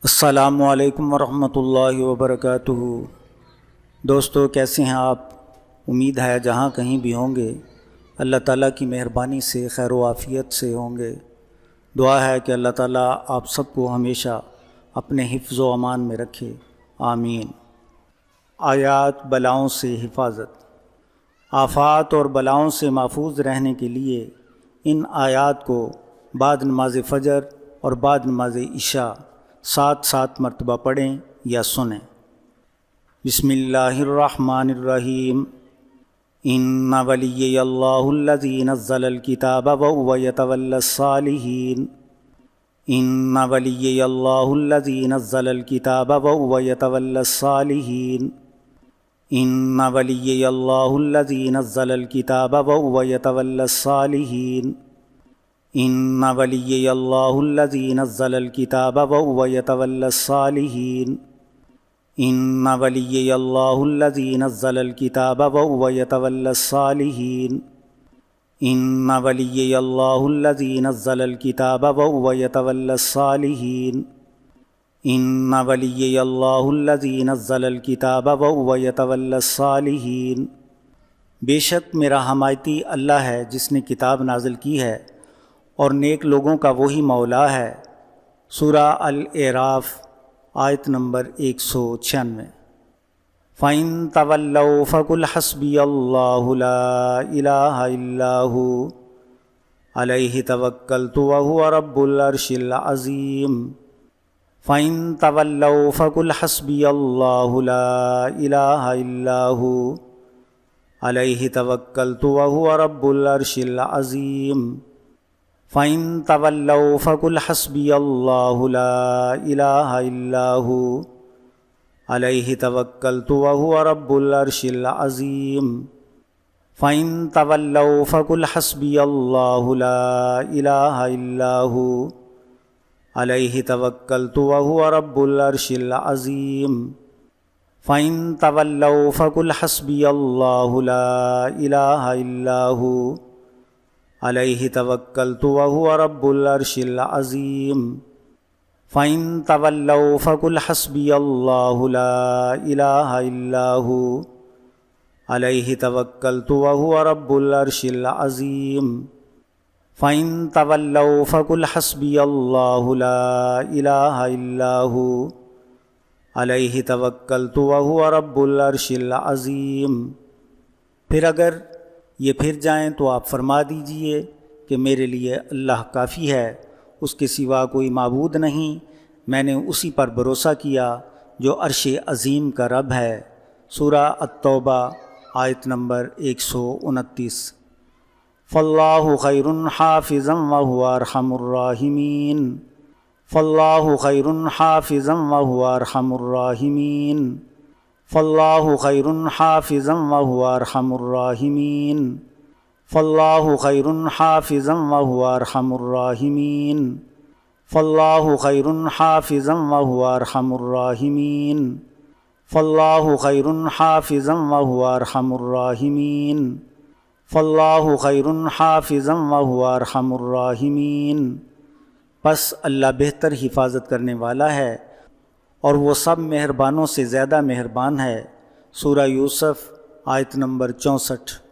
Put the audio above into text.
السلام علیکم ورحمۃ اللہ وبرکاتہ۔ دوستو، کیسے ہیں آپ؟ امید ہے جہاں کہیں بھی ہوں گے اللہ تعالیٰ کی مہربانی سے خیر و عافیت سے ہوں گے۔ دعا ہے کہ اللہ تعالیٰ آپ سب کو ہمیشہ اپنے حفظ و امان میں رکھے، آمین۔ آیات بلاؤں سے حفاظت۔ آفات اور بلاؤں سے محفوظ رہنے کے لیے ان آیات کو بعد نماز فجر اور بعد نماز عشاء 7 مرتبہ پڑھیں یا سنیں۔ بسم اللہ الرحمن الرحیم۔ ان ولی اللہ الذی نزل الکتاب وهو یتولی الصالحین۔ ان ولی اللہ الذی نزل الکتاب وهو یتولی الصالحین۔ ان ولی اللہ الذی نزل الکتاب وهو یتولی الصالحین۔ ان ولی اللہ الذی نزل الکتاب وهو یتولی الصالحین۔ ان ولی اللہ الذی نزل الکتاب وهو یتولی الصالحین۔ ان ولی اللہ الذی نزل الکتاب وهو یتولی الصالحین۔ ان ولی اللہ الذی نزل الکتاب وهو یتولی الصالحین۔ بے شک میرا حمایتی اللہ ہے جس نے کتاب نازل کی ہے اور نیک لوگوں کا وہی مولا ہے۔ سورہ الاعراف آیت نمبر 196۔ فَإِن تَوَلَّوْا فَقُلْ حَسْبِيَ اللَّهُ لَا إِلَٰهَ إِلَّا هُوَ عَلَيْهِ تَوَكَّلْتُ وَهُوَ رَبُّ الْعَرْشِ الْعَظِيمِ۔ فَإِن تَوَلَّوْا فَقُلْ حَسْبِيَ اللَّهُ لَا إِلَٰهَ إِلَّا هُوَ عَلَيْهِ تَوَكَّلْتُ وَهُوَ رَبُّ الْعَرْشِ الْعَظِيمِ۔ فَإِن تَوَلَّوْا فَقُلْ حَسْبِيَ اللَّهُ لَا إِلَٰهَ إِلَّا هُوَ عَلَيْهِ تَوَكَّلْتُ وَهُوَ رَبُّ الْعَرْشِ الْعَظِيمِ۔ فَإِن تَوَلَّوْا فَقُلْ حَسْبِيَ اللَّهُ لَا إِلَٰهَ إِلَّا هُوَ عَلَيْهِ تَوَكَّلْتُ وَهُوَ رَبُّ الْعَرْشِ الْعَظِيمِ۔ فَإِن تَوَلَّوْا فَقُلْ حَسْبِيَ اللَّهُ لَا إِلَٰهَ إِلَّا هُوَ عَلَيْهِ تَوَكَّلْتُ وَهُوَ رَبُّ الْعَرْشِ الْعَظِيمِ۔ فَإِن تَوَلَّوْا فَقُلْ حَسْبِيَ اللَّهُ لَا إِلَٰهَ إِلَّا هُوَ عَلَيْهِ تَوَكَّلْتُ وَهُوَ رَبُّ الْعَرْشِ الْعَظِيمِ۔ فَإِن تَوَلَّوْا فَقُلْ حَسْبِيَ اللَّهُ لَا إِلَٰهَ إِلَّا هُوَ عَلَيْهِ تَوَكَّلْتُ وَهُوَ رَبُّ الْعَرْشِ الْعَظِيمِ۔ پھر اگر یہ پھر جائیں تو آپ فرما دیجئے کہ میرے لیے اللہ کافی ہے، اس کے سوا کوئی معبود نہیں، میں نے اسی پر بھروسہ کیا جو عرش عظیم کا رب ہے۔ سورہ التوبہ آیت نمبر 129۔ فاللہ خیر حافظا وہو ارحم الراحمین۔ فاللہ خیر حافظا وہو ارحم الراحمین۔ فاللہ خیر حافظا وہو ارحم الراحمین۔ فاللہ خیر حافظا وہو ارحم الراحمین۔ فاللہ خیر حافظا وہو ارحم الراحمین۔ فاللہ خیر حافظا وہو ارحم الراحمین۔ فاللہ خیر حافظا وہو ارحم الراحمین۔ پس اللہ بہتر حفاظت کرنے والا ہے اور وہ سب مہربانوں سے زیادہ مہربان ہے۔ سورہ یوسف آیت نمبر 64۔